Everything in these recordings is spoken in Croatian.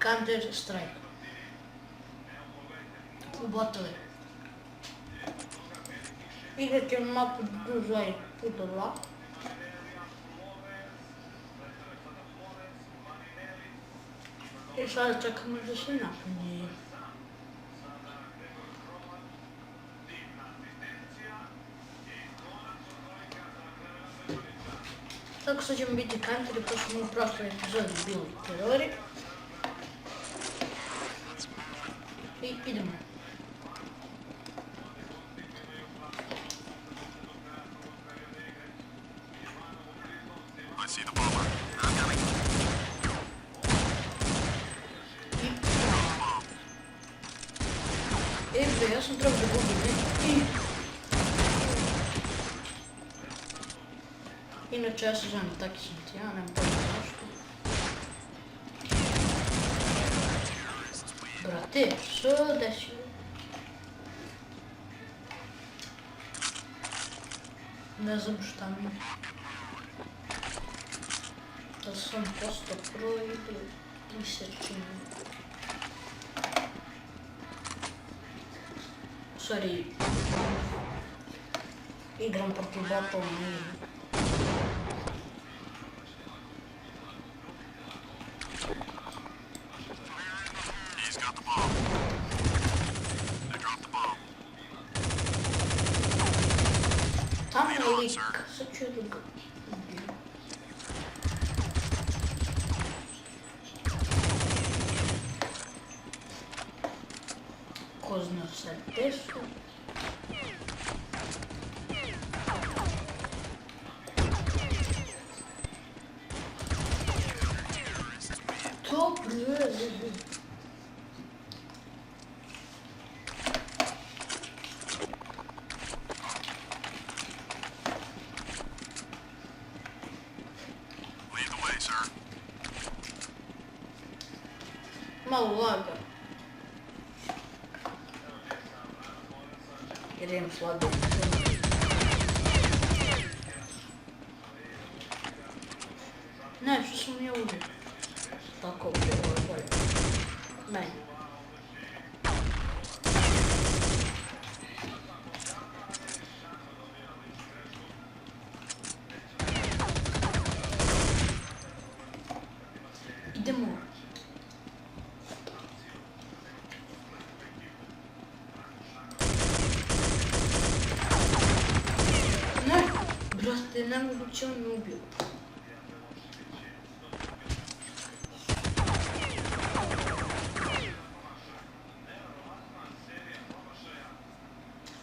Counter Strike. U botove. Igrat ćemo mapu Duzoj Putova. I sada čekamo da se napuni. Tako sad ćemo biti kanteri, pošto smo u prošloj epizodi bili terori. I idemo. Ja sam trebao da gubim. Inače ja se želim taki sam ti, ja nemam pojma zašto. Brate, što desilo? Ne znam šta mi je. Da sam postao pro ili se čini. Sorry. Igram protiv botova, nije. Tamo je lik, sad ću da ga ubijem. Ko zna sad gdje su? Dobro. Malo laga. Jer imam slabo. Ne, što sam ja uđe. Tako uđe, ovo je bolje. Meni. Idemo. Brate, nemoguće on me ubio.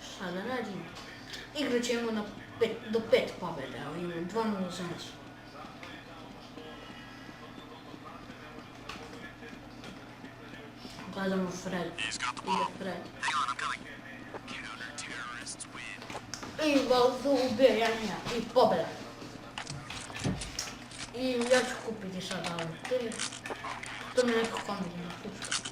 Šta da radim? Igrat ćemo do 5 pobjede, ali imam 2-0 za nas. Gledamo Fred. Ide Fred. I valjda ubijanja i pobjeda. I ja ću kupiti sada auto. To mi je neko komedijno pušta.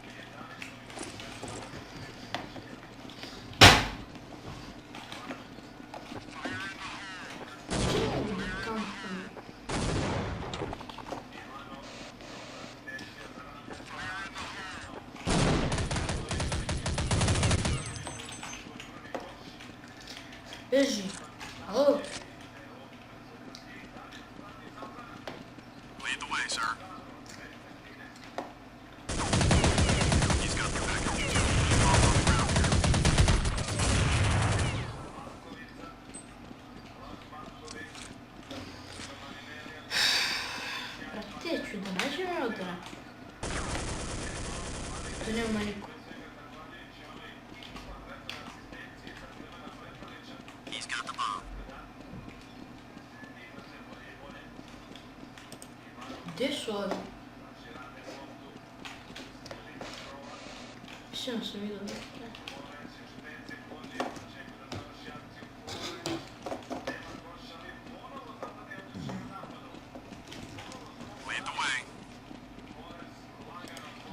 Beži. Alo. Lead the way, sir. He's got the package. Brate, ću da nađem odra. Tu nema niko. Gdje su ovi? Mislim sam vidio da je.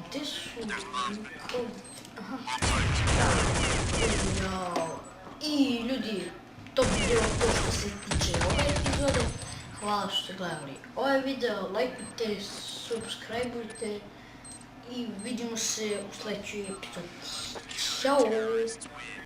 Gdje su ovi? Aha. I ljudi, to bi bilo to što se tiče ove epizode. Hvala što ste gledali ovaj video, lajkujte, subscribeujte i vidimo se u sledećoj epizodi. Ćao!